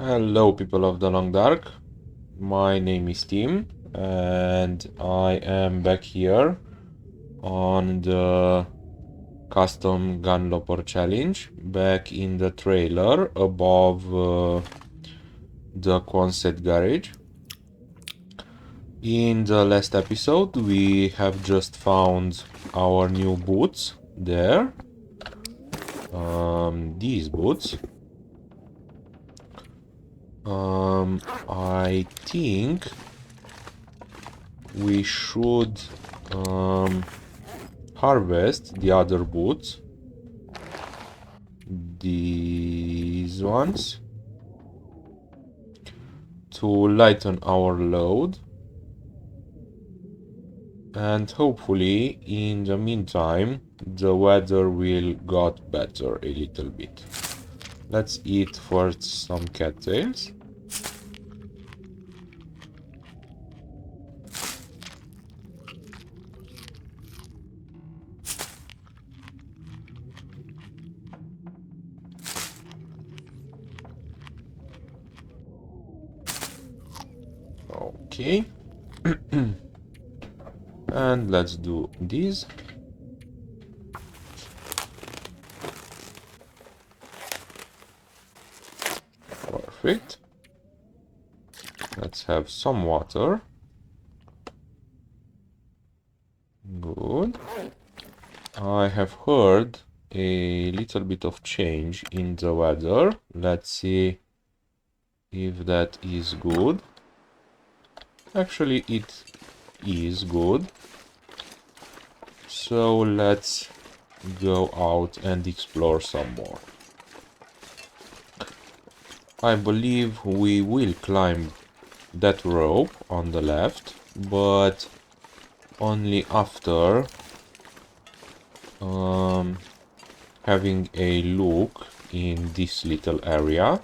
Hello, people of the Long Dark. My name is Tim, and I am back here on the Custom Gunloper challenge, back in the trailer above the Quonset garage. In the last episode, we have just found our new boots there. These boots. I think we should harvest the other boots, these ones, to lighten our load, and hopefully in the meantime the weather will get better a little bit. Let's eat first some cattails. Okay. And let's do this. Perfect. Let's have some water. Good. I have heard a little bit of change in the weather. Let's see if that is good. Actually, it is good. So let's go out and explore some more. I believe we will climb that rope on the left, but only after having a look in this little area.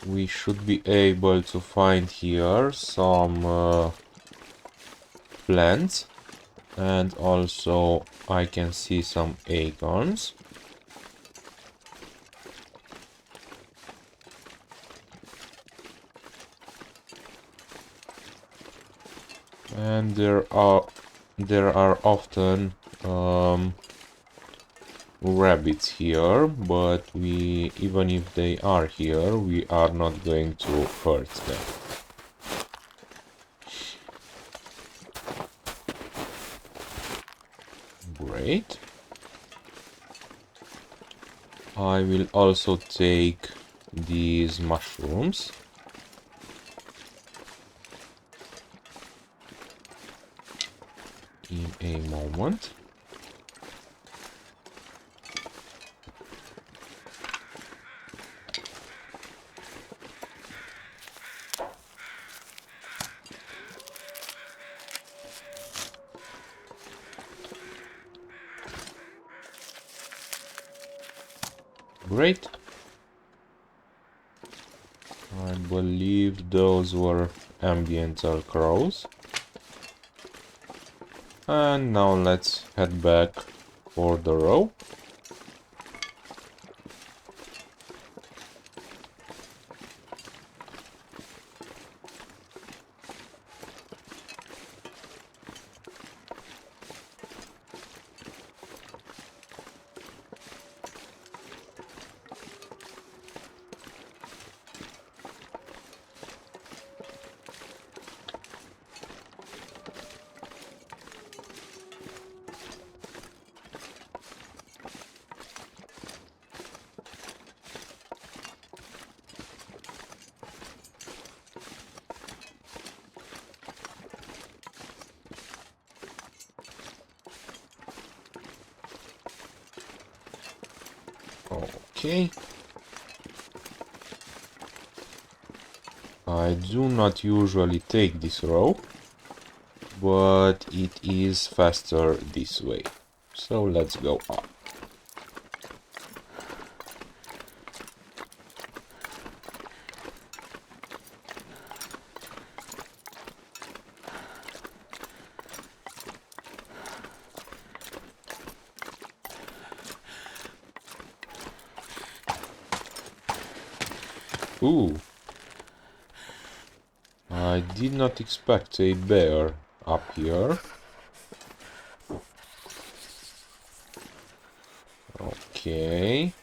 We should be able to find here some plants, and also I can see some acorns. And there are often rabbits here, but even if they are here, we are not going to hurt them. Great. I will also take these mushrooms. In a moment. Great. I believe those were ambiental crows. And now let's head back for the row. Okay. I do not usually take this rope, but it is faster this way. So let's go up. Ooh. I did not expect a bear up here. Okay.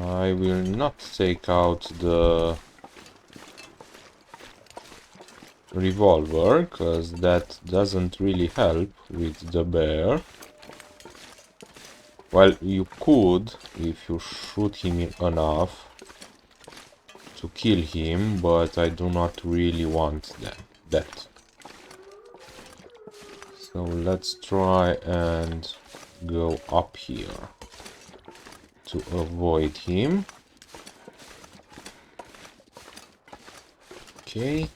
I will not take out the revolver, because that doesn't really help with the bear. Well, you could if you shoot him enough to kill him, but I do not really want that. So let's try and go up here to avoid him. Okay.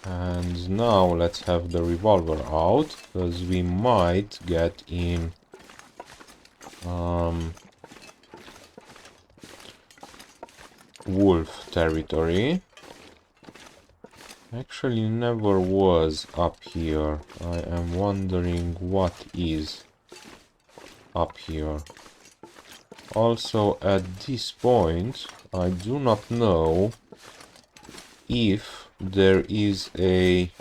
And now let's have the revolver out, because we might get in wolf territory. Actually never was up here. I am wondering what is up here. Also, at this point, I do not know if there is a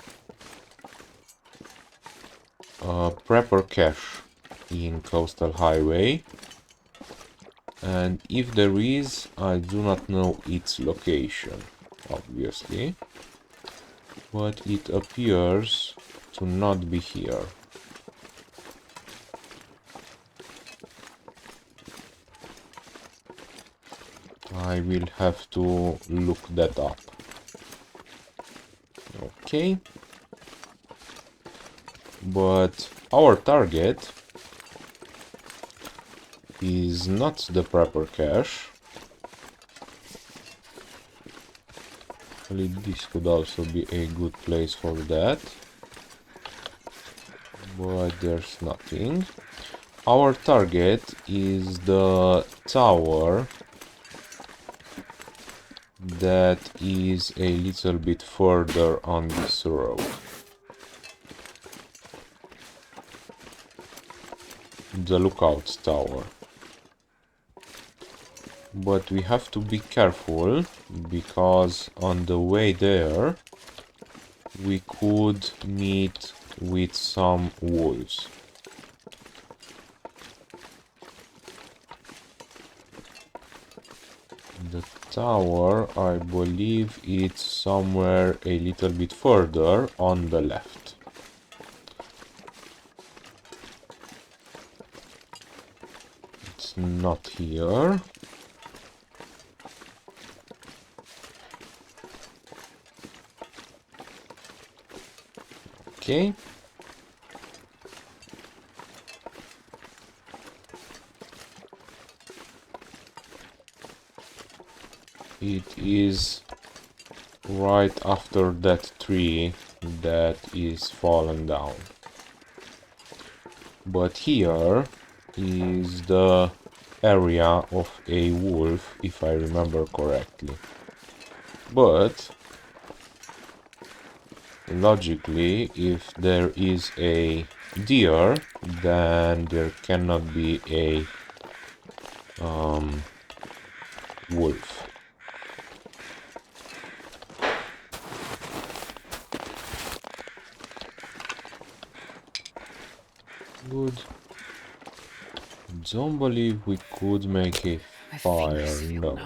prepper cache in Coastal Highway, and if there is, I do not know its location, obviously, but it appears to not be here. I will have to look that up. Okay. But our target is not the prepper cache. Actually, this could also be a good place for that. But there's nothing. Our target is the tower that is a little bit further on this road. The lookout tower. But we have to be careful, because on the way there we could meet with some wolves. The tower, I believe it's somewhere a little bit further on the left. It's not here. Okay. It is right after that tree that is fallen down. But here is the area of a wolf, if I remember correctly. But logically, if there is a deer, then there cannot be a wolf. Good. Don't believe we could make a fire, no.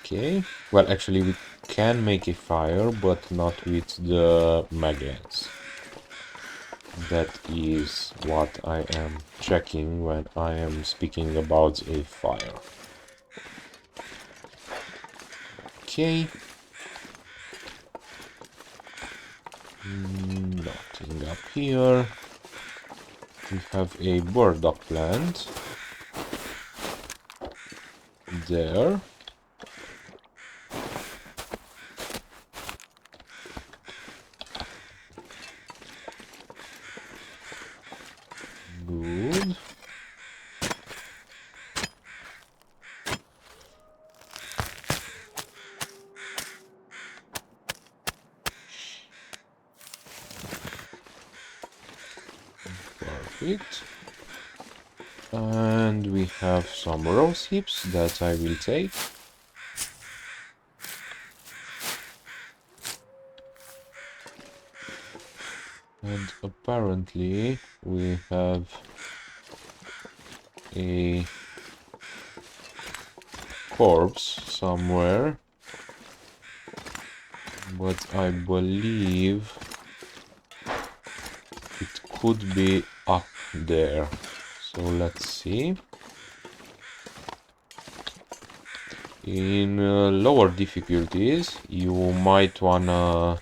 Okay, well actually we can make a fire, but not with the magnets. That is what I am checking when I am speaking about a fire. Okay. Nothing up here. We have a burdock plant there. Good. Perfect. And we have some rose hips that I will take. And apparently we have a corpse somewhere, but I believe it could be up there. So let's see. In lower difficulties, you might wanna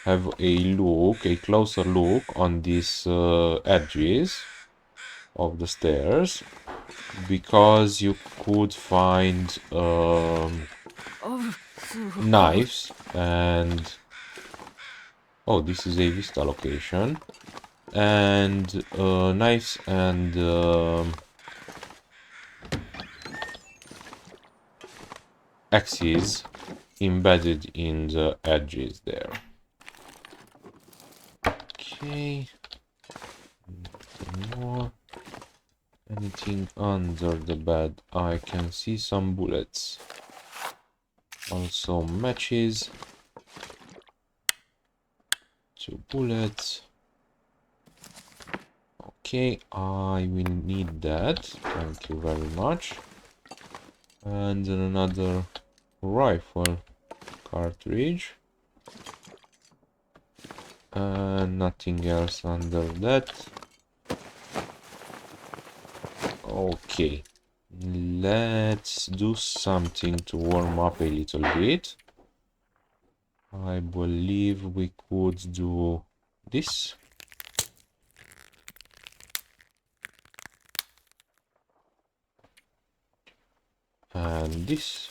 have a closer look on these edges of the stairs, because you could find knives and oh, this is a vista location, and knives and axes embedded in the edges there. Okay, nothing more. Anything under the bed? I can see some bullets. Also matches. 2 bullets. Okay, I will need that. Thank you very much. And another rifle cartridge. And nothing else under that. Okay. Let's do something to warm up a little bit. I believe we could do this. And this.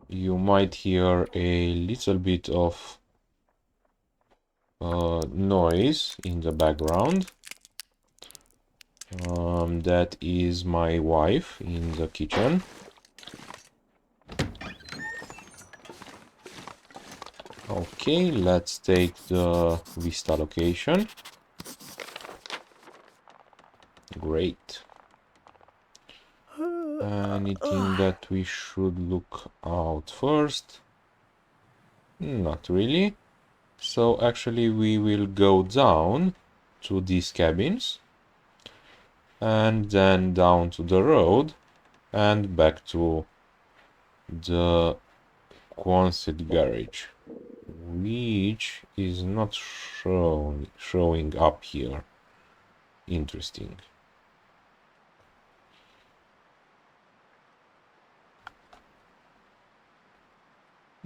You might hear a little bit of noise in the background. That is my wife in the kitchen. Okay, let's take the vista location. Great. Anything that we should look out first? Not really. So actually we will go down to these cabins and then down to the road and back to the Quonset garage, which is not showing up here. Interesting.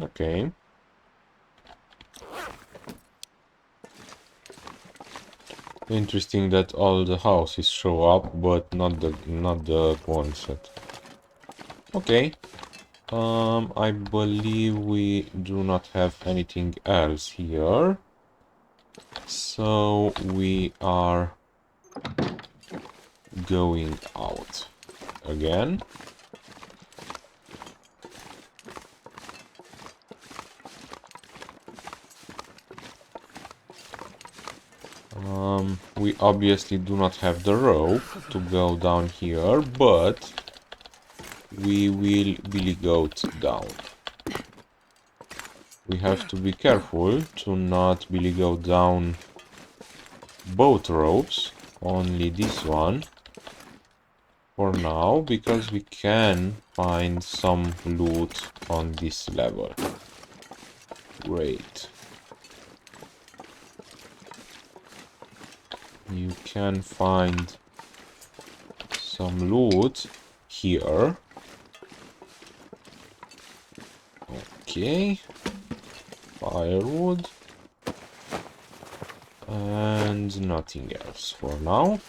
Okay. Interesting that all the houses show up, but not the Quonset. Okay. I believe we do not have anything else here. So we are going out again. We obviously do not have the rope to go down here, but we will billy goat down. We have to be careful to not billy goat down both ropes, only this one for now, because we can find some loot on this level. Great. You can find some loot here. Okay. Firewood. And nothing else for now.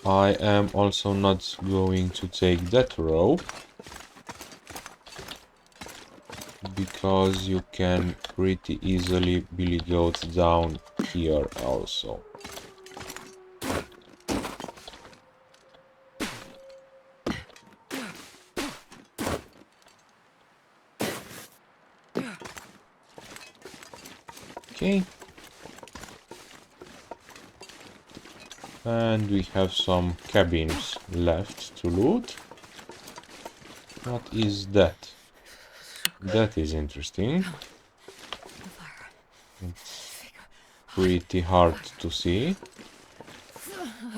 I am also not going to take that rope, because you can pretty easily billy goat down here also. Okay. And we have some cabins left to loot. What is that? That is interesting. It's pretty hard to see.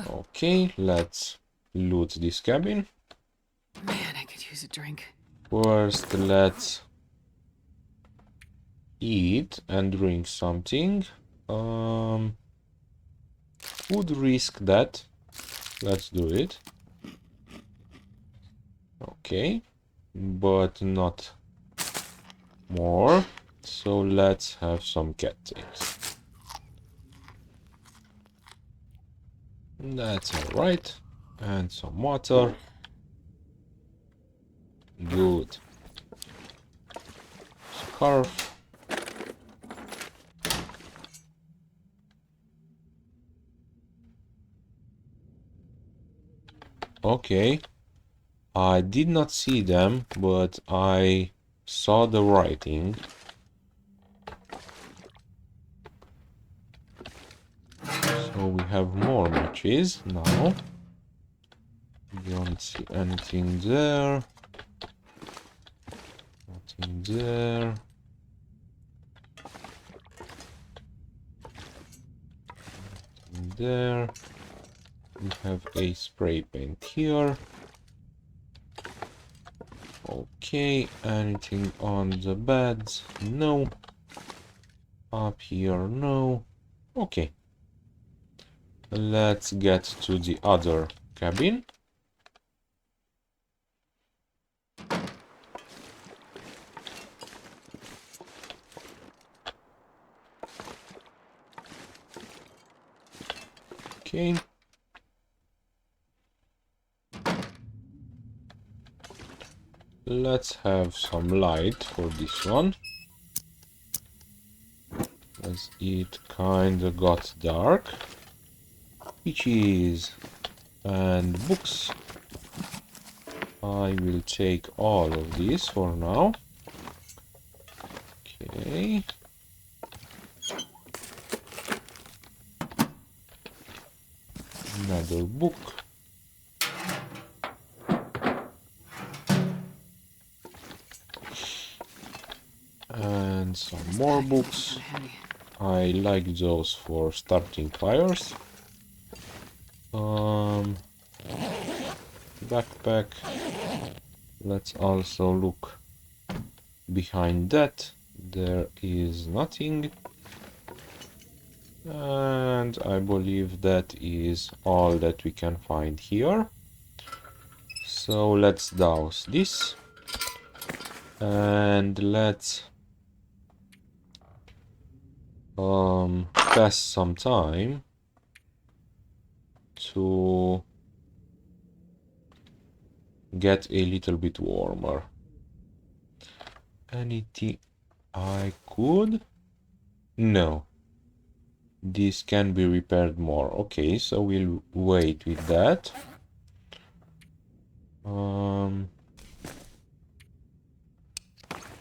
Okay, let's loot this cabin. Man, I could use a drink. First, let's eat and drink something. Would risk that. Let's do it. Okay, but not more. So let's have some cattails. That's alright. And some water. Good. Scarf. Okay. I did not see them, but I saw the writing. So we have more matches now. Don't see anything there. Nothing there. Nothing there. We have a spray paint here. Okay, anything on the beds? No. Up here, no. Okay. Let's get to the other cabin. Okay. Let's have some light for this one, as it kinda got dark. Peaches and books. I will take all of these for now. Okay. Another book. And some more books. I like those for starting fires. Backpack. Let's also look behind that. There is nothing. And I believe that is all that we can find here. So let's douse this. And let's pass some time to get a little bit warmer. Anything I could? No. This can be repaired more. Okay, so we'll wait with that.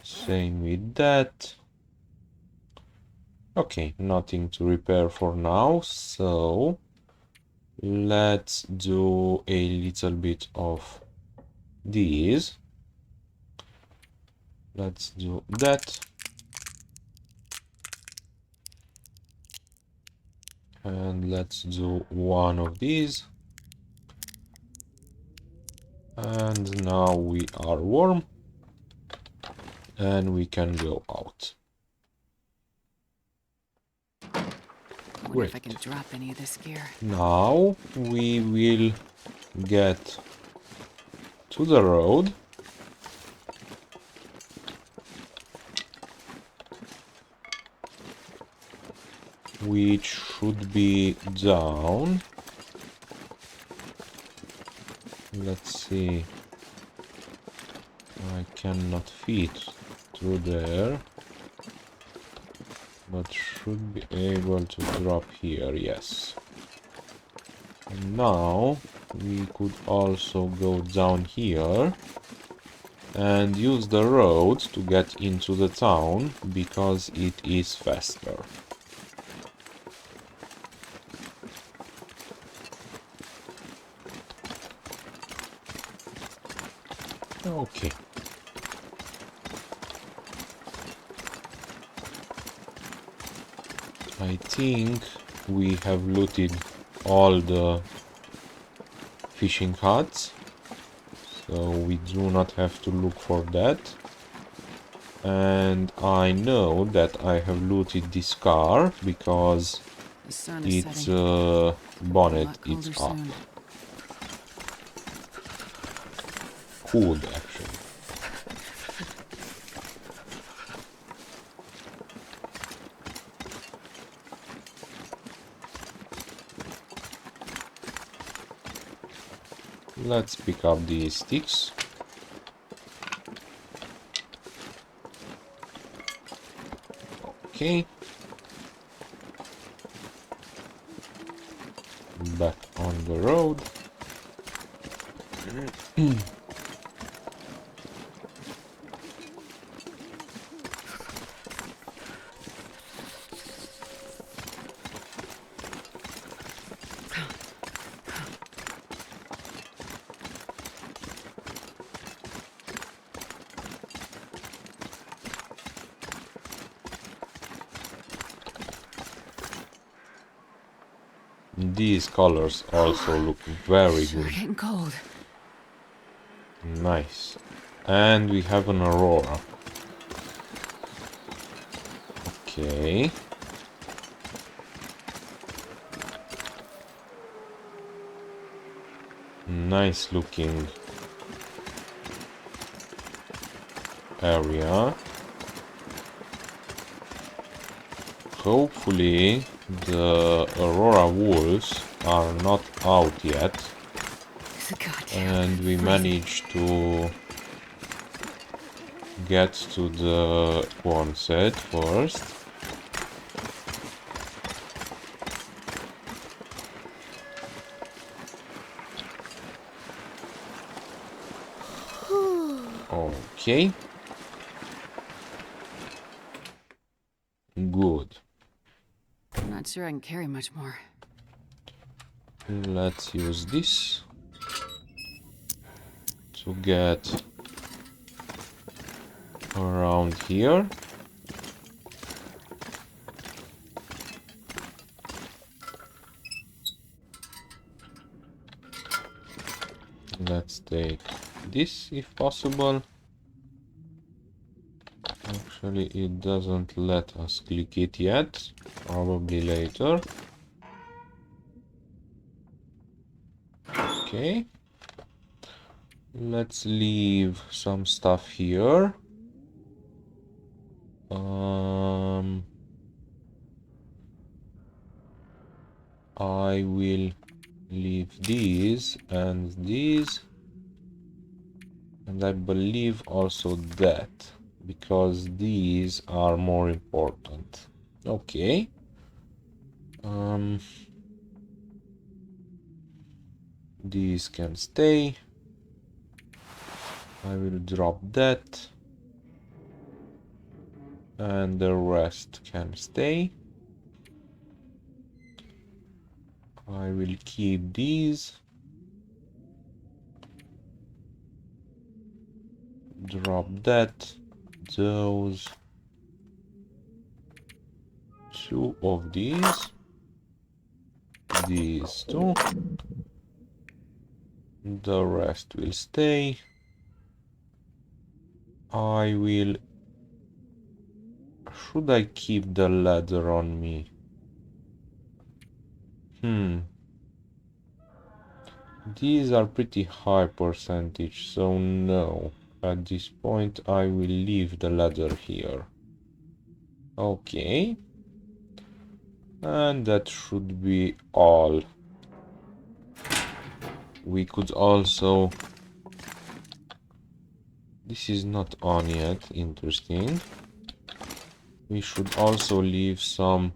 Same with that. Okay, nothing to repair for now, so let's do a little bit of these. Let's do that. And let's do one of these. And now we are warm. And we can go out. Wonder if I can drop any of this gear. Now we will get to the road. Which should be down. Let's see. I cannot fit through there. But should be able to drop here, yes. And now we could also go down here and use the road to get into the town because it is faster. Okay. I think we have looted all the fishing huts, so we do not have to look for that. And I know that I have looted this car because The sun is its setting. Gonna be a bonnet lot is colder up. soon. Hood, actually. Let's pick up these sticks. Okay. Back on the road. These colors also look very Sure good. getting cold. Nice. And we have an aurora. Okay. Nice looking area. Hopefully the aurora wolves are not out yet. And we managed to get to the Quonset first. Okay. Good. I'm not sure I can carry much more. Let's use this to get around here. Let's take this if possible. Actually, it doesn't let us click it yet. Probably later. Okay. Let's leave some stuff here. I will leave these and these. And I believe also that, because these are more important. Okay. These can stay. I will drop that. And the rest can stay. I will keep these. Drop that. Those. Two of these. These two. The rest will stay. I will... Should I keep the ladder on me? These are pretty high percentage, so no. At this point I will leave the ladder here. Okay. And that should be all. We could also... This is not on yet, interesting. We should also leave some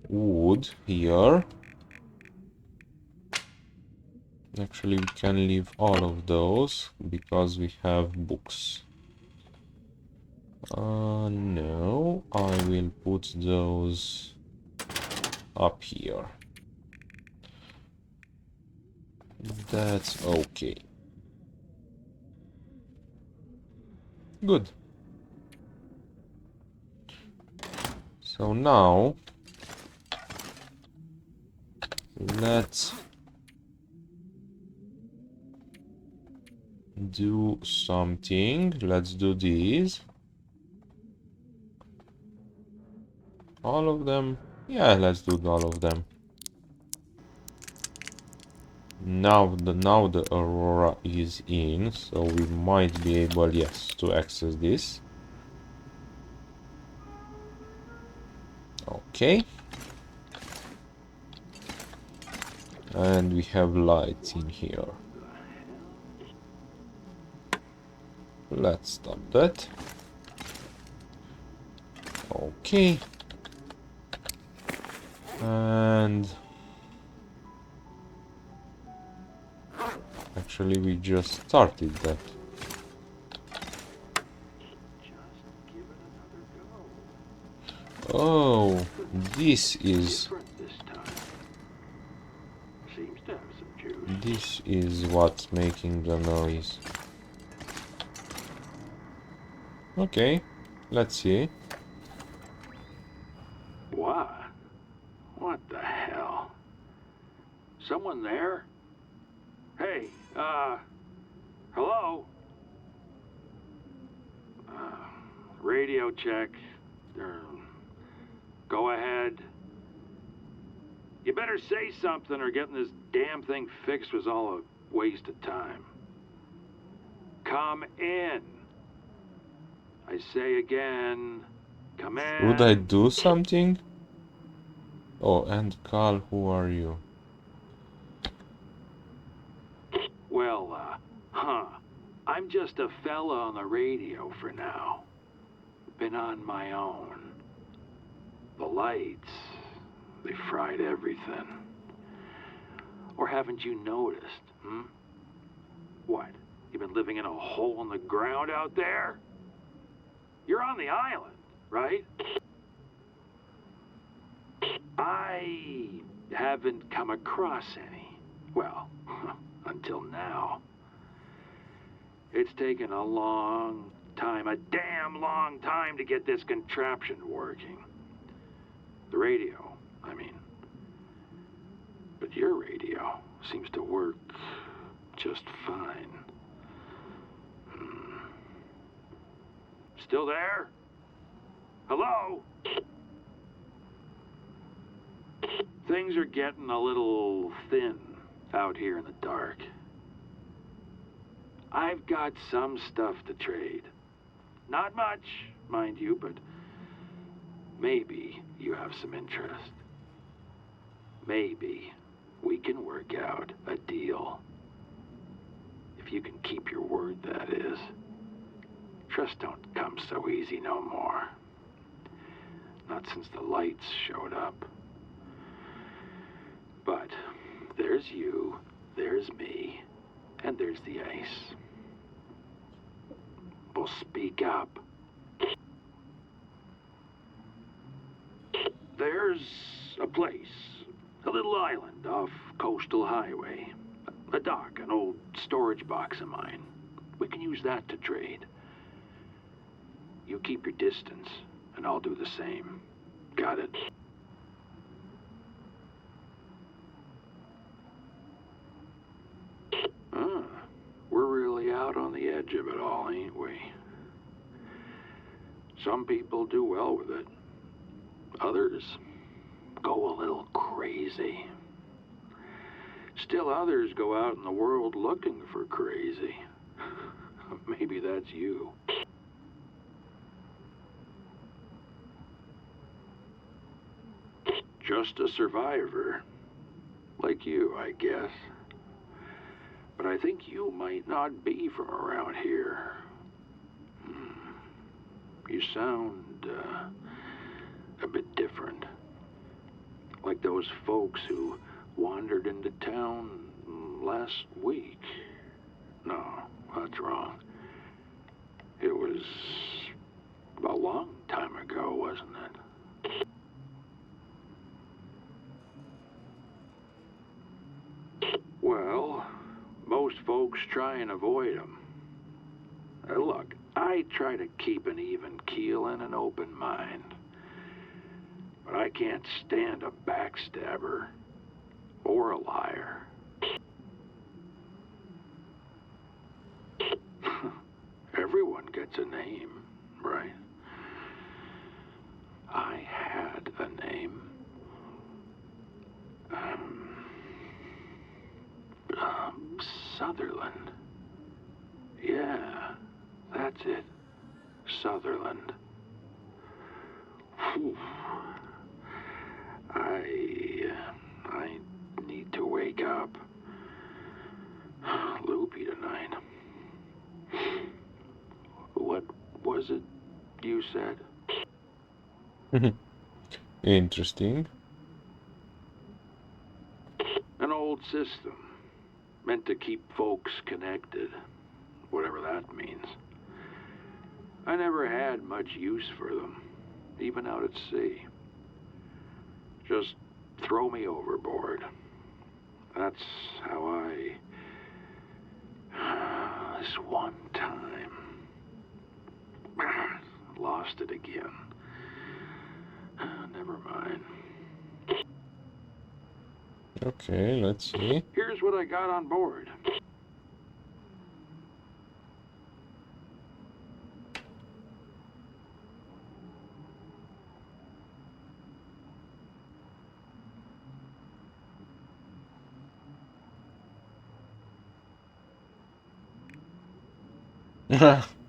wood here. Actually, we can leave all of those because we have books. No, I will put those up here. That's okay. Good. So now let's do something. Let's do these. All of them? Yeah, let's do all of them. Now the Aurora is in, so we might be able, yes, to access this. Okay. And we have lights in here. Let's stop that. Okay. And actually we just started that. Oh, this is what's making the noise. Okay, let's see. What? What the hell? Someone there? Hey, hello? Radio check. Go ahead. You better say something or getting this damn thing fixed was all a waste of time. Come in. I say again, come in. Would I do something? Oh, and Carl, who are you? Well, I'm just a fella on the radio for now. Been on my own. The lights, they fried everything. Or haven't you noticed, What? You've been living in a hole in the ground out there? You're on the island, right? I haven't come across any. Well, until now. It's taken a long time, a damn long time to get this contraption working. The radio, I mean. But your radio seems to work just fine. Still there? Hello? Things are getting a little thin out here in the dark. I've got some stuff to trade. Not much, mind you, but maybe you have some interest. Maybe we can work out a deal. If you can keep your word, that is. Trust don't come so easy no more. Not since the lights showed up. But there's you, there's me, and there's the ice. Well, speak up. There's a place, a little island off Coastal Highway. A dock, an old storage box of mine. We can use that to trade. You keep your distance, and I'll do the same. Got it? We're really out on the edge of it all, ain't we? Some people do well with it. Others go a little crazy. Still others go out in the world looking for crazy. Maybe that's you. Just a survivor. Like you, I guess. But I think you might not be from around here. You sound, a bit different. Like those folks who wandered into town last week. No, that's wrong. It was a long time ago, wasn't it? Well, most folks try and avoid them. Look, I try to keep an even keel and an open mind. But I can't stand a backstabber or a liar. Everyone gets a name, right? I had a name. Sutherland. Yeah, that's it. Sutherland. Whew. I need to wake up. Loopy tonight. What was it you said? Interesting. An old system. Meant to keep folks connected. Whatever that means. I never had much use for them. Even out at sea. Just throw me overboard. That's how I... This one time... Lost it again. Never mind. Okay, let's see. Here's what I got on board.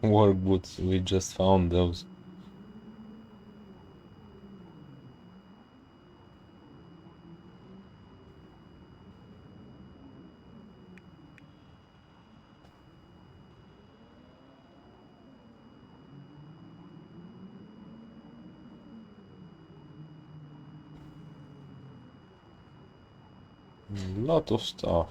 Work boots, we just found those. Lot of stuff.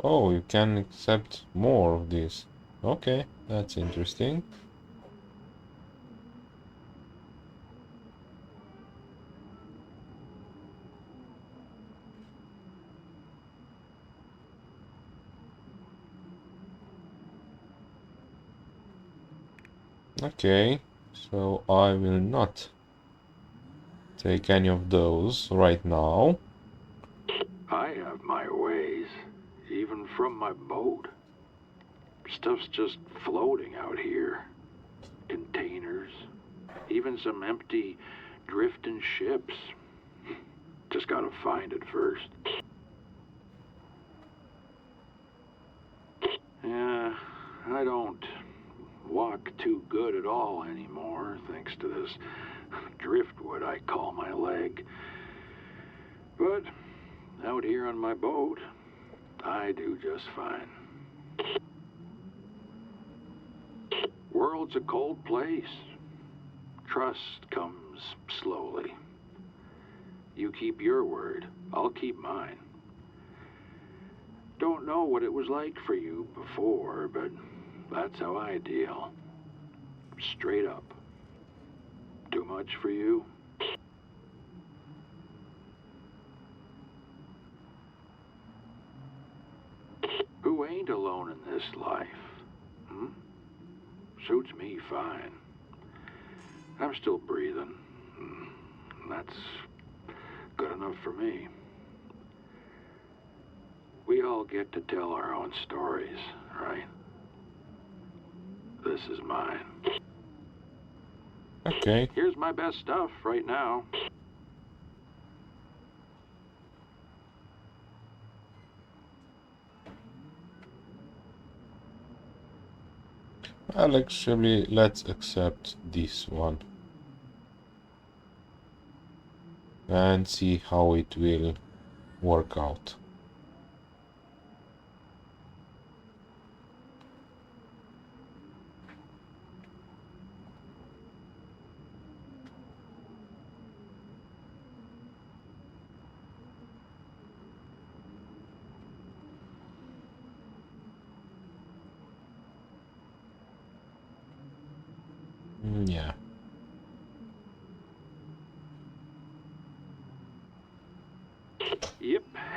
Oh, you can accept more of this. Okay, that's interesting. Okay, so I will not take any of those right now. I have my ways. Even from my boat. Stuff's just floating out here. Containers. Even some empty, drifting ships. Just gotta find it first. Yeah, I don't walk too good at all anymore, thanks to this driftwood I call my leg. But out here on my boat, I do just fine. World's a cold place. Trust comes slowly. You keep your word, I'll keep mine. Don't know what it was like for you before, but that's how I deal. Straight up. Too much for you? Who ain't alone in this life? Hmm? Suits me fine. I'm still breathing. That's good enough for me. We all get to tell our own stories, right? This is mine. Okay. Here's my best stuff right now. Well, actually, let's accept this one and see how it will work out.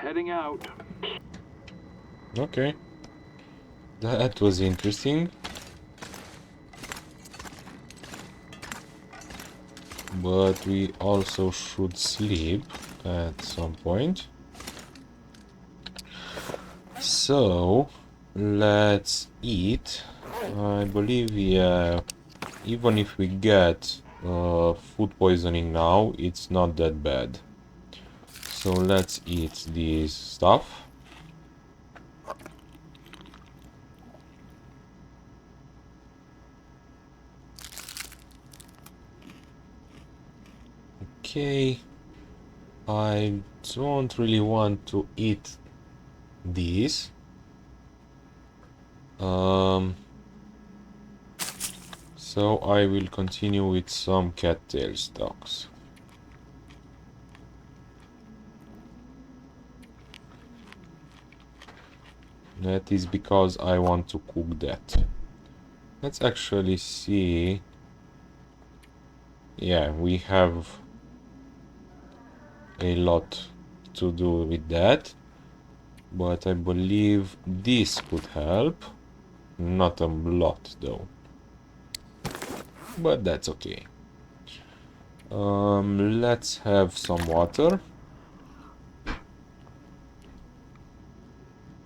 heading out. Okay. That was interesting. But we also should sleep at some point. So, let's eat. I believe, yeah, even if we get food poisoning now, it's not that bad. So let's eat this stuff. Okay. I don't really want to eat this. So I will continue with some cattail stalks. That is because I want to cook that. Let's actually see. Yeah, we have a lot to do with that. But I believe this could help. Not a lot though. But that's okay. Let's have some water.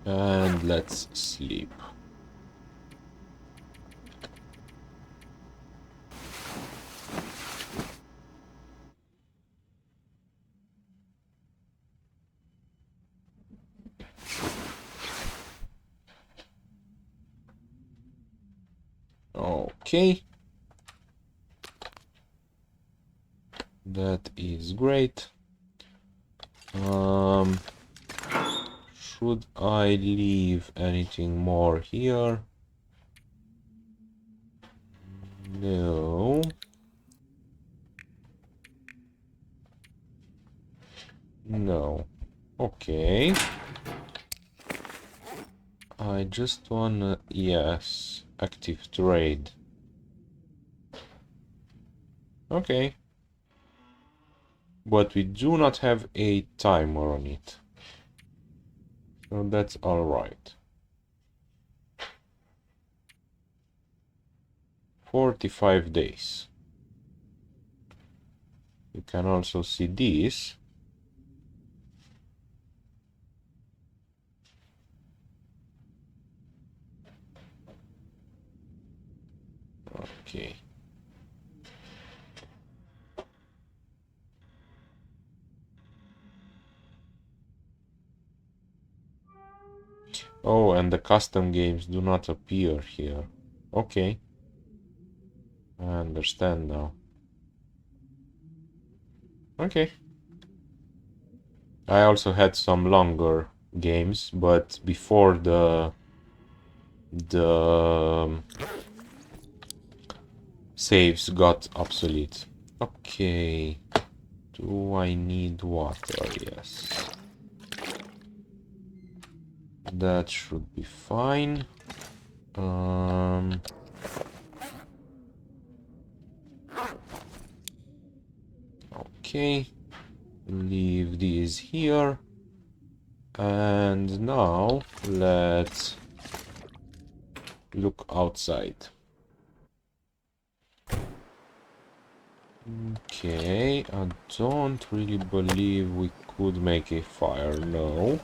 And let's sleep. Okay. That is great. Should I leave anything more here? No. No. Okay. I just wanna... Yes. Active trade. Okay. But we do not have a timer on it. So that's alright. 45 days. You can also see this. Okay. Oh, and the custom games do not appear here. Okay. I understand now. Okay. I also had some longer games, but before the saves got obsolete. Okay. Do I need water? Yes. That should be fine. Okay. Leave these here. And now let's look outside. Okay, I don't really believe we could make a fire, no.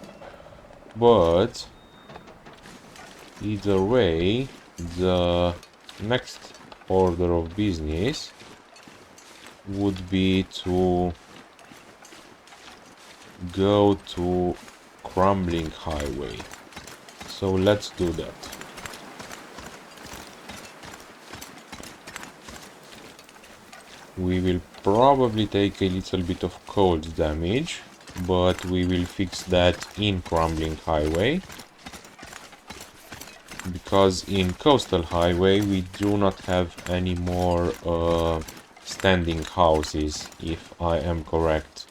But either way, the next order of business would be to go to Crumbling Highway. So let's do that. We will probably take a little bit of cold damage, but we will fix that in Crumbling Highway. Because in Coastal Highway we do not have any more standing houses, if I am correct,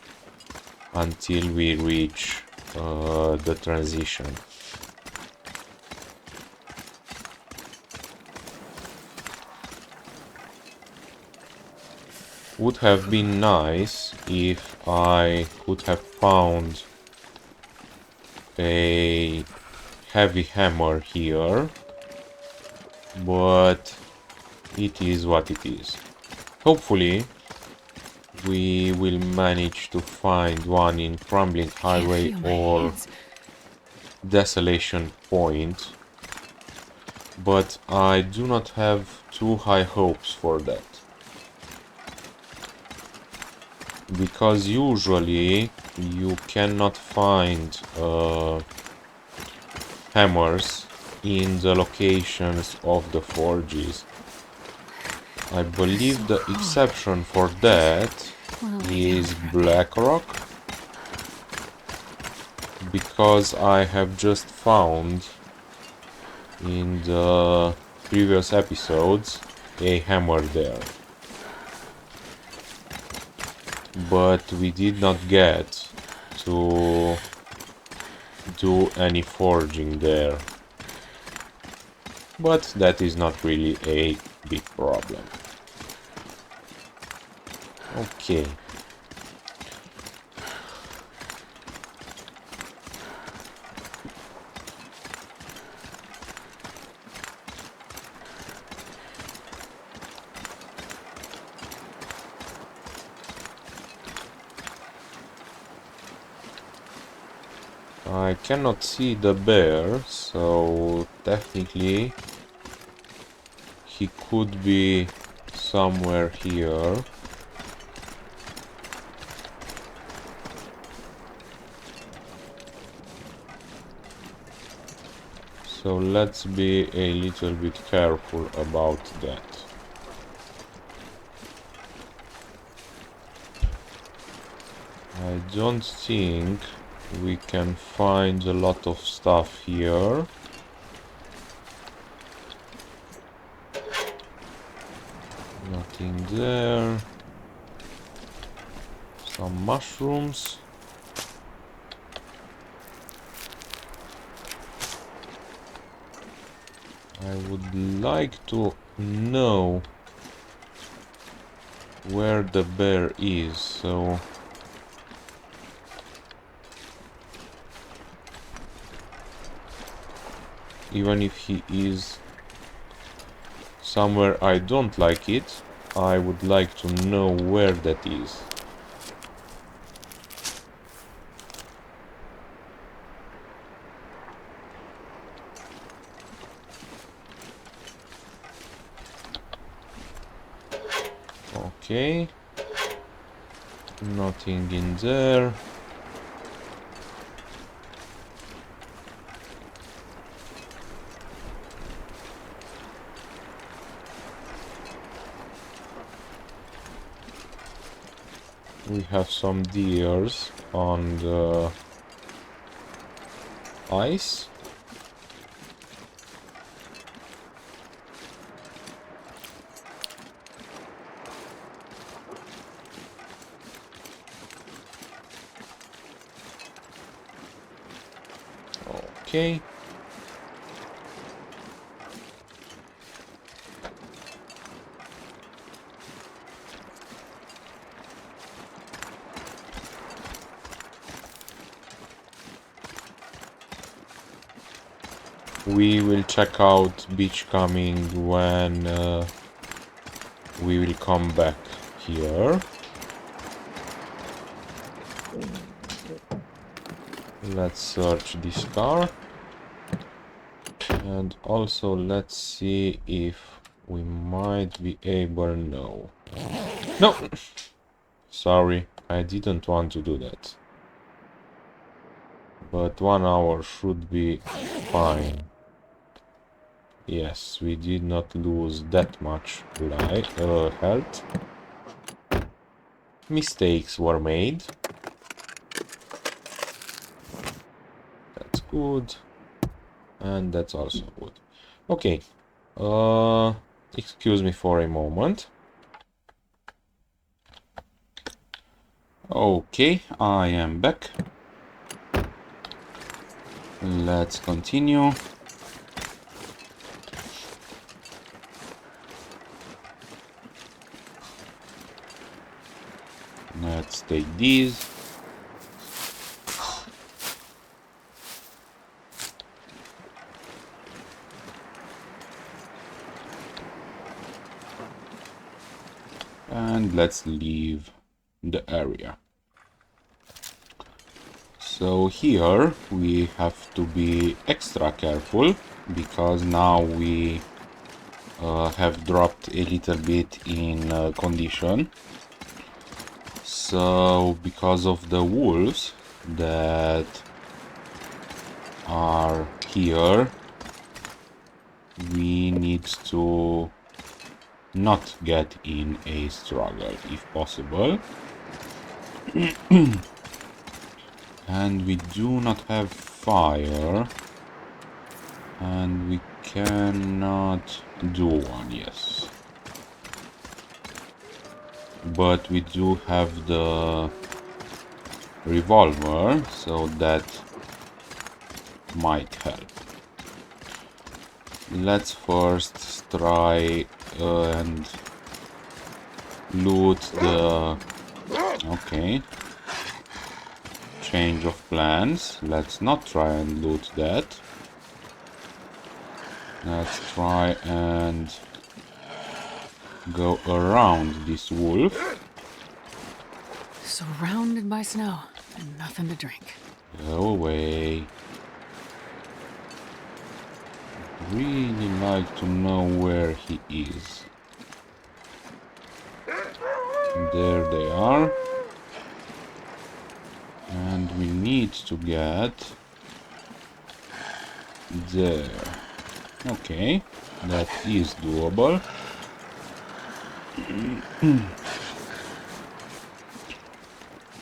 until we reach the transition. Would have been nice if I could have found a heavy hammer here, but it is what it is. Hopefully, we will manage to find one in Crumbling Highway or Desolation Point, but I do not have too high hopes for that. Because usually you cannot find hammers in the locations of the forges. I believe the exception for that is Blackrock, because I have just found in the previous episodes a hammer there. But we did not get to do any forging there. But that is not really a big problem. Okay. I cannot see the bear, so technically he could be somewhere here. So let's be a little bit careful about that. I don't think we can find a lot of stuff here. Nothing there. Some mushrooms. I would like to know where the bear is, so even if he is somewhere I don't like it, I would like to know where that is. Okay. Nothing in there. We have some deers on the ice. Okay. We will check out Beachcoming when we will come back here. Let's search this car. And also let's see if we might be able... No. No! Sorry, I didn't want to do that. But 1 hour should be fine. Yes, we did not lose that much health. Mistakes were made. That's good. And that's also good. Okay. Excuse me for a moment. Okay, I am back. Let's continue. Let's take these. And let's leave the area. So here we have to be extra careful, because now we have dropped a little bit in condition. So because of the wolves that are here, we need to not get in a struggle if possible. And we do not have fire, and we cannot do one, yes. But we do have the revolver, so that might help. Let's first try and loot the... Okay. Change of plans. Let's not try and loot that. Let's try and go around this wolf. Surrounded by snow and nothing to drink. Go away. Really like to know where he is. There they are. And we need to get there. Okay, that is doable.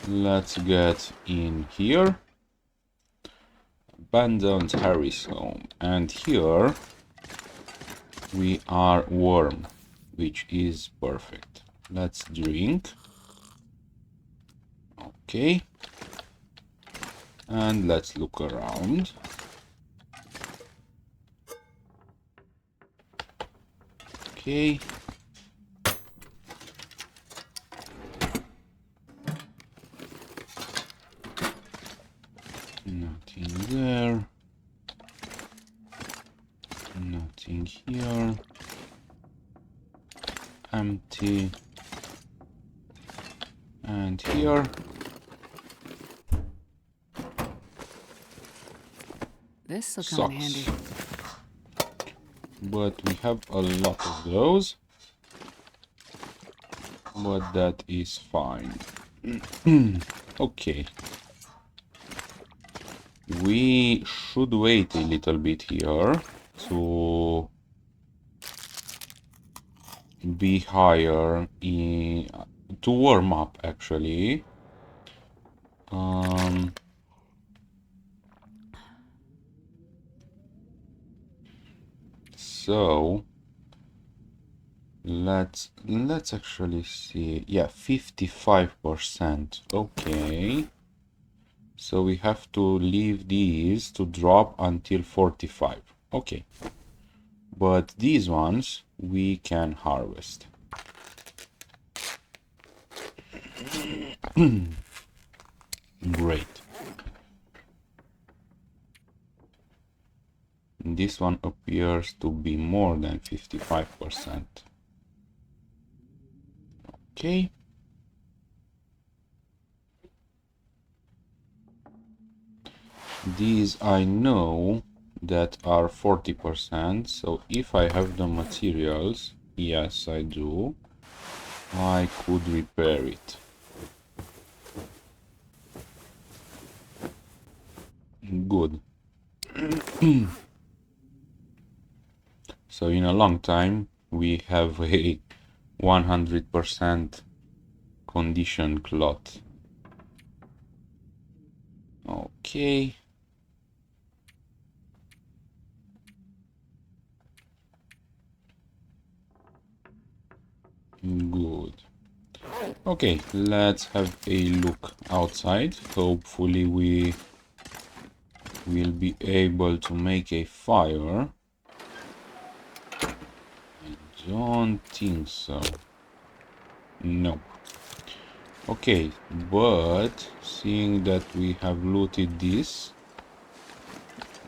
Let's get in here. Abandoned Harry's home. And here we are warm, which is perfect. Let's drink. Okay. And let's look around. Okay. Nothing there. Nothing here. Empty. And here. This'll come in handy. But we have a lot of those. But that is fine. Okay. We should wait a little bit here to be higher in, to warm up actually. So let's actually see. Yeah, 55%. Okay. So we have to leave these to drop until 45. Okay. But these ones we can harvest. Great. This one appears to be more than 55%. Okay. These I know that are 40%, so if I have the materials, yes I do, I could repair it. Good. So in a long time we have a 100% condition cloth. Okay. Good. Okay, let's have a look outside. Hopefully we will be able to make a fire. I don't think so. No. Okay, but seeing that we have looted this,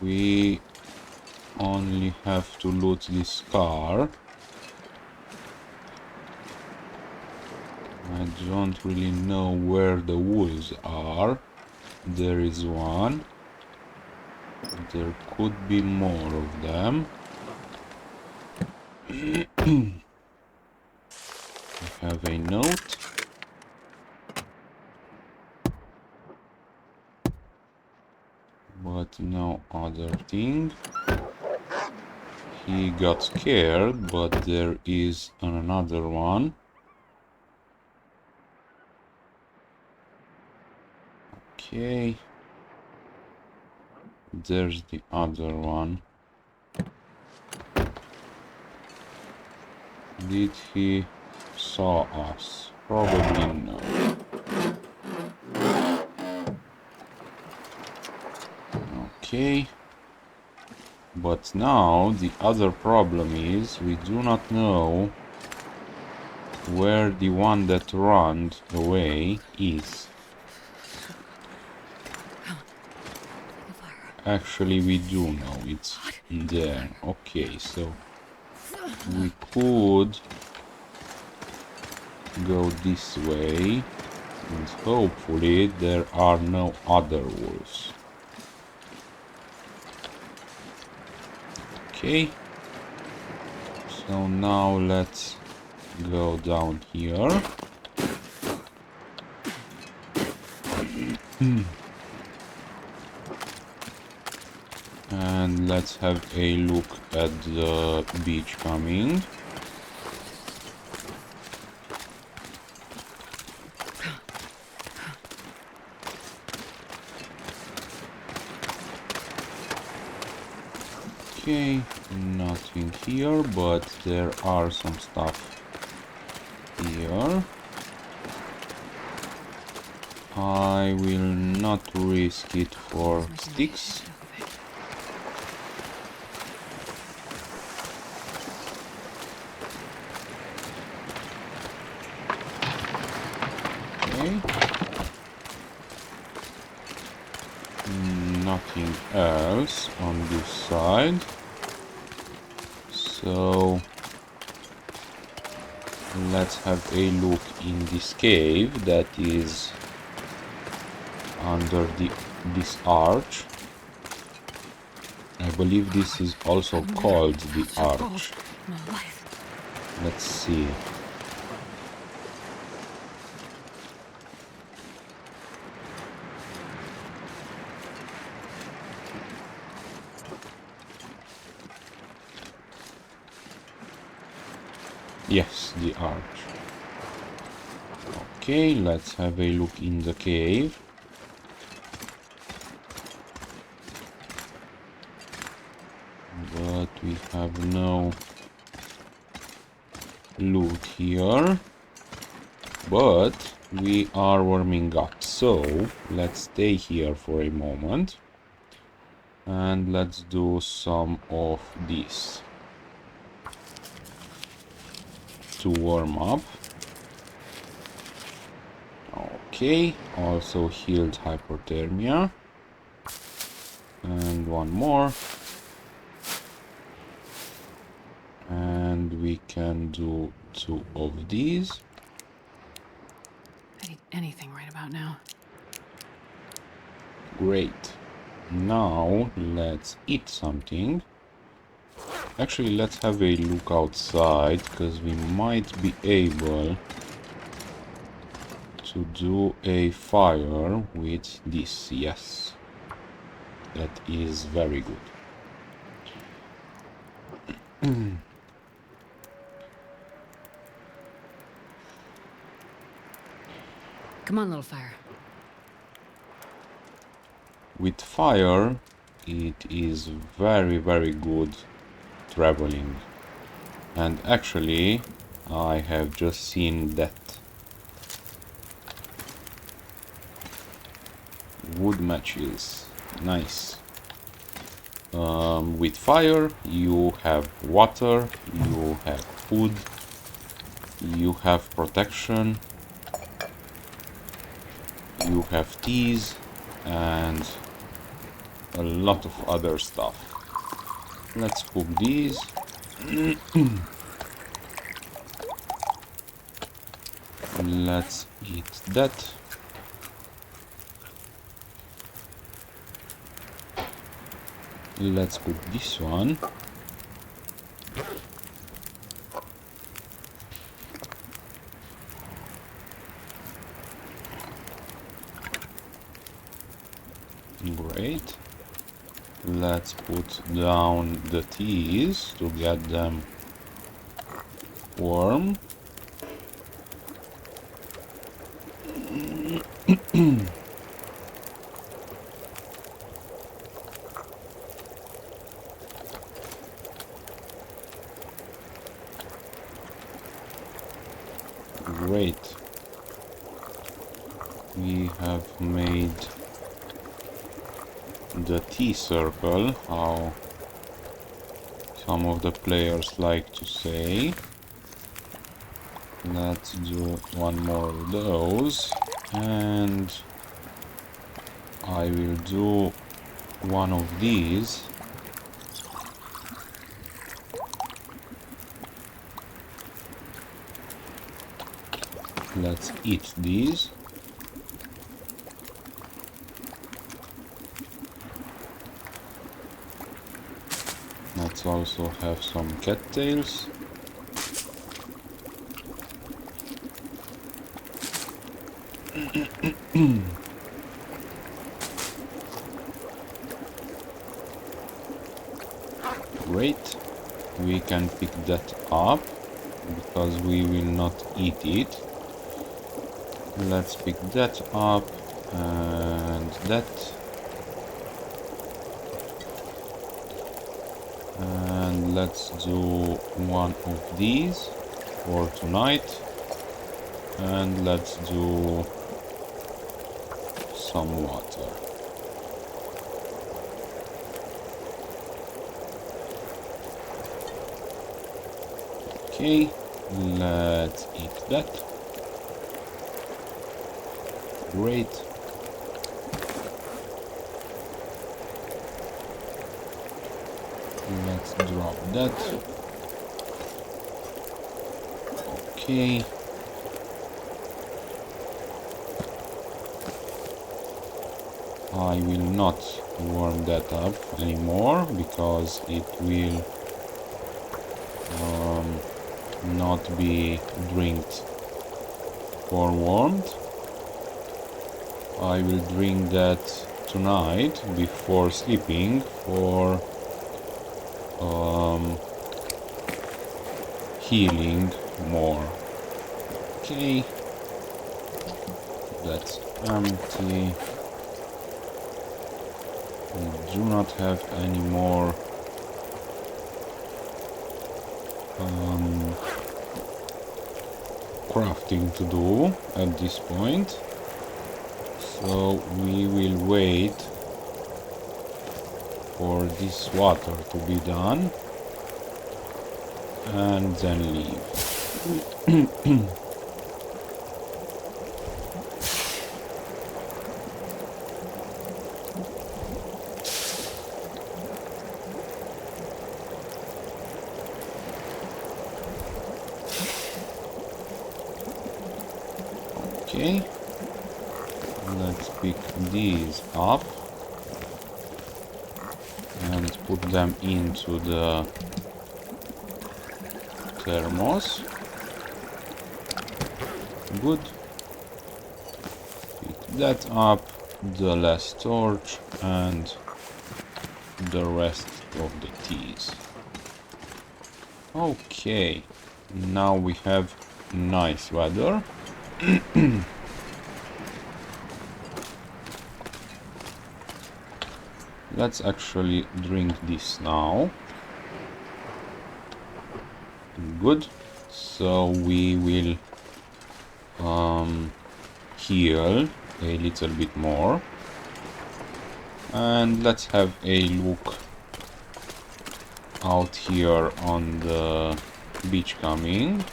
we only have to loot this car. I don't really know where the wolves are. There is one. There could be more of them. I have a note. But no other thing. He got scared, but there is another one. Okay. There's the other one. Did he saw us? Probably no. Okay. But now the other problem is we do not know where the one that ran away is. Actually, we do know it's there. Okay, so we could go this way and hopefully there are no other wolves. Okay, so now let's go down here. And let's have a look at the beach coming. Okay, nothing here, but there are some stuff here. I will not risk it for sticks. Okay. Nothing else on this side. So let's have a look in this cave that is under this arch. I believe this is also called the arch. Let's see. Yes, the arch. Okay, let's have a look in the cave. But we have no loot here. But we are warming up, so let's stay here for a moment. And let's do some of this to warm up. Okay, also healed hypothermia. And one more. And we can do 2 of these. I need anything right about now. Great. Now let's eat something. Actually, let's have a look outside, because we might be able to do a fire with this. Yes, that is very good. Come on, little fire. With fire, it is very, very good traveling. And actually, I have just seen that. Wood matches. Nice. With fire, you have water, you have food, you have protection, you have teas, and a lot of other stuff. Let's cook these. Let's eat that. Let's cook this one. Great. Let's put down the teas to get them warm. Great. We have made the tea circle, how some of the players like to say. Let's do one more of those, and I will do one of these. Let's eat these. Let's also have some cattails. Great. We can pick that up because we will not eat it. Let's pick that up and that. And let's do one of these for tonight. And let's do some water. Okay, let's eat that. Great. Let's drop that. Okay. I will not warm that up anymore because it will not be drinked for warmth. I will drink that tonight before sleeping for healing more. Okay, that's empty. We do not have any more crafting to do at this point, so we will wait for this water to be done and then leave. Okay, let's pick these up and put them into the thermos. Good. Pick that up, the last torch and the rest of the teas. Okay, now we have nice weather. Let's actually drink this now. Good. So we will heal a little bit more. And let's have a look out here on the beach coming.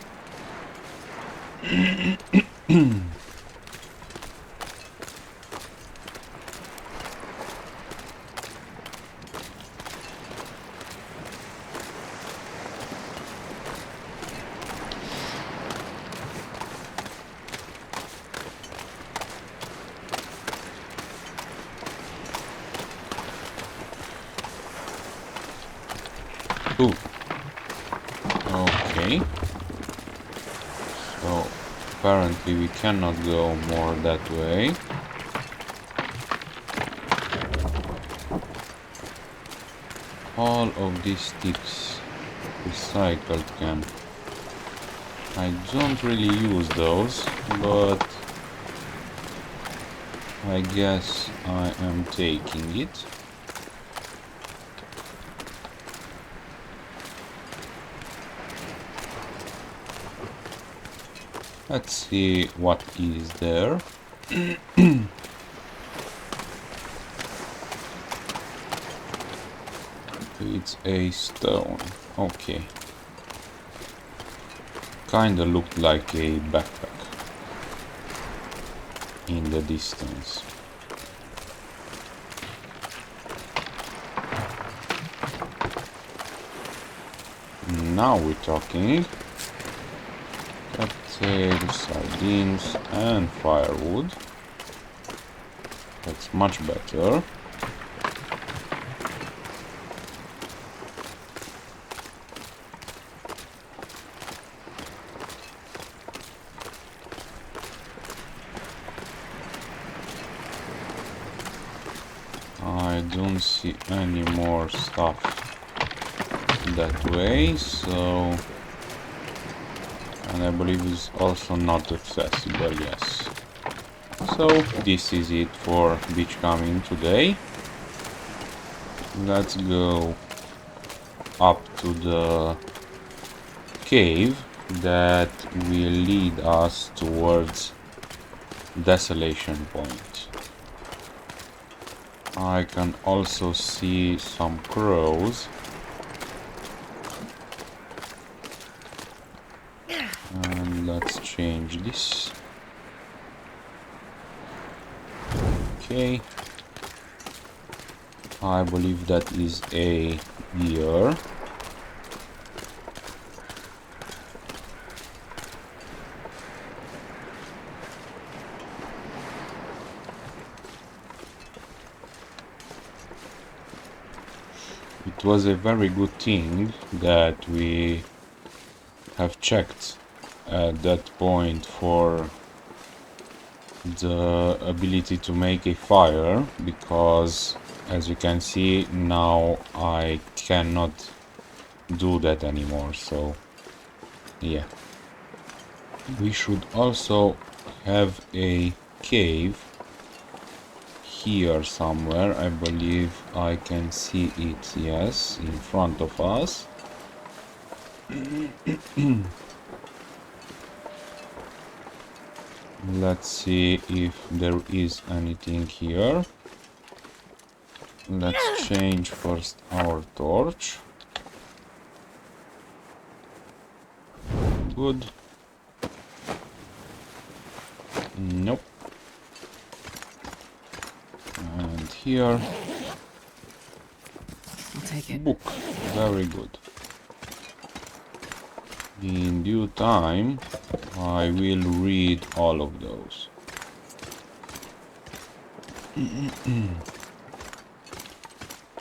Ooh. Okay. So apparently we cannot go more that way. All of these sticks recycled can. I don't really use those, but I guess I am taking it. Let's see what is there. It's a stone. Okay. Kinda looked like a backpack in the distance. Now we're talking. Potatoes, sardines, and firewood. That's much better. I don't see any more stuff that way, so... And I believe it's also not accessible, yes. So, this is it for beachcombing today. Let's go up to the cave that will lead us towards Desolation Point. I can also see some crows. And let's change this. Okay. I believe that is a deer. It was a very good thing that we have checked at that point for the ability to make a fire, because as you can see now I cannot do that anymore, so yeah. We should also have a cave here somewhere. I believe I can see it, yes, in front of us. Let's see if there is anything here. Let's change first our torch. Good. Nope. And here. I'll take it. Book. Very good. In due time, I will read all of those.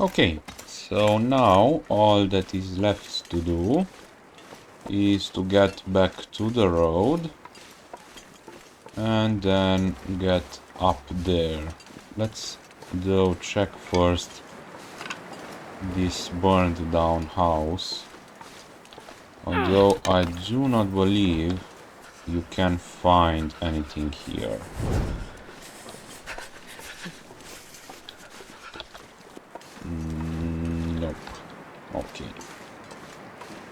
Okay, so now all that is left to do is to get back to the road and then get up there. Let's though check first this burned down house. Although I do not believe you can find anything here. Nope. Okay.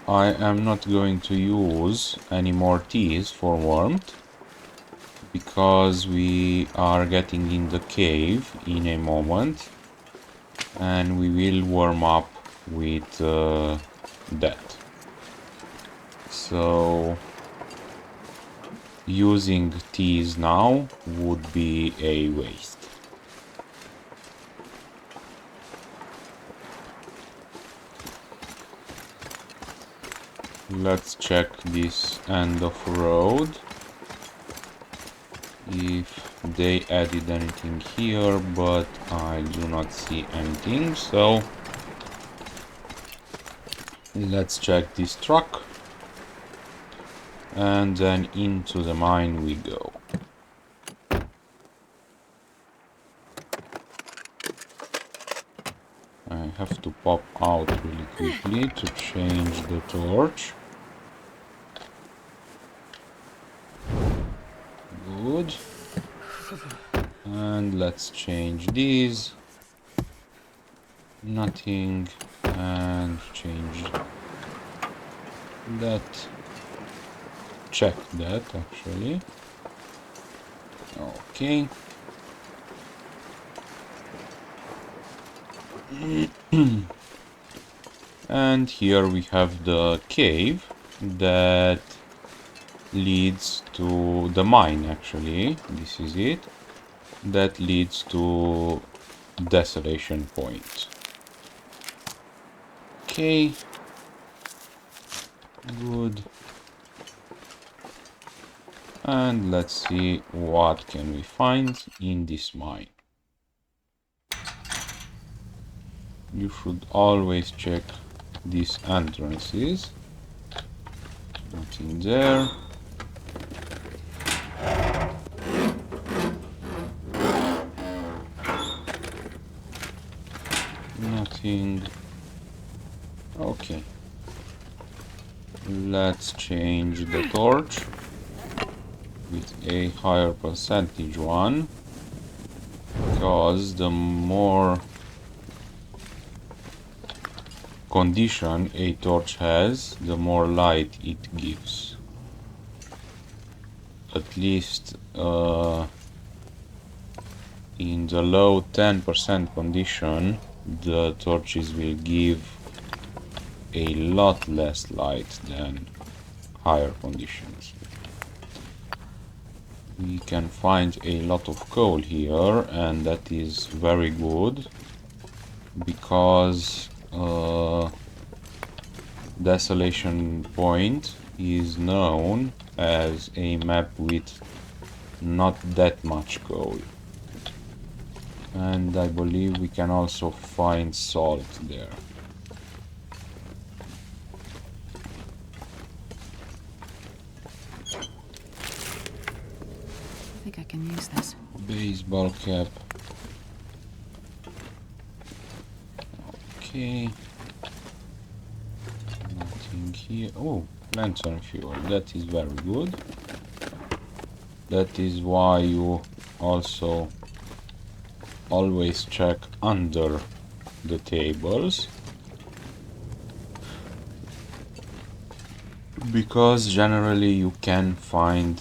I am not going to use any more teas for warmth, because we are getting in the cave in a moment and we will warm up with that. So using teas now would be a waste. Let's check this end of road if they added anything here, but I do not see anything, so Let's check this truck. And then into the mine we go. I have to pop out really quickly to change the torch. Good. And let's change these. Nothing. And change that. Check that actually. Okay. And here we have the cave that leads to the mine actually. This is it. That leads to Desolation Point. Okay. Good. And let's see what can we find in this mine. You should always check these entrances. Nothing there. Nothing. Okay. Let's change the torch with a higher percentage one, because the more condition a torch has, the more light it gives. At least in the low 10% condition, the torches will give a lot less light than higher conditions. We can find a lot of coal here, and that is very good, because Desolation Point is known as a map with not that much coal. And I believe we can also find salt there. I think I can use this. Baseball cap. Okay. Nothing here. Oh, lantern fuel. That is very good. That is why you also always check under the tables, because generally you can find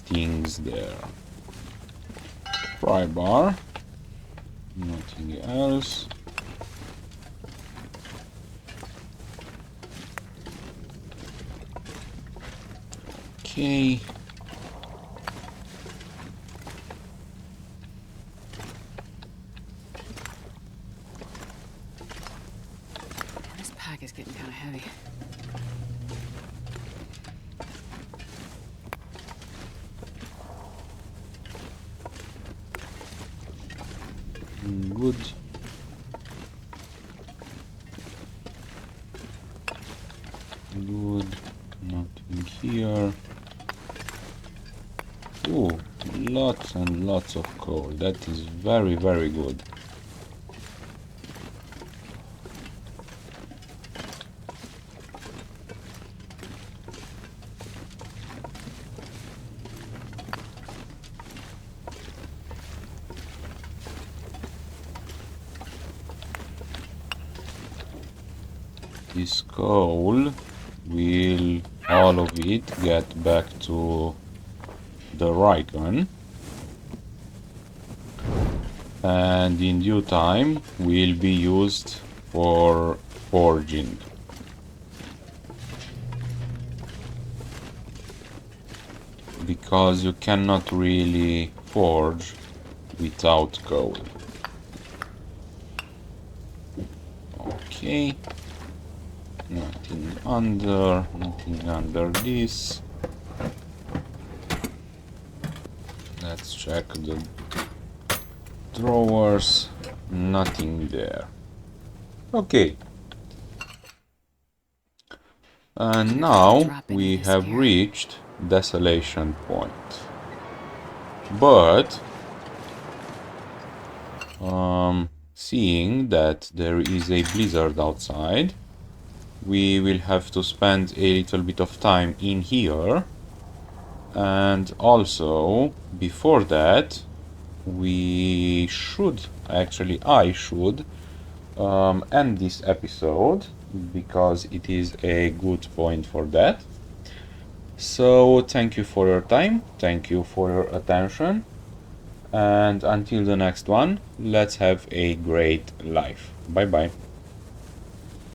things there. Pry bar. Nothing else. Okay. This pack is getting kind of heavy. Good. Good. Nothing here. Oh, lots and lots of coal. That is very, very good. This coal will, all of it, get back to the Raycon, and in due time will be used for forging. Because you cannot really forge without coal. Okay. Nothing under this. Let's check the drawers. Nothing there. Okay. And Wonder if I can now drop any we of this have gear. reached Desolation Point. But seeing that there is a blizzard outside, we will have to spend a little bit of time in here. And also, before that, we should, actually I should, end this episode, because it is a good point for that. So thank you for your time, thank you for your attention, and until the next one, let's have a great life. Bye bye.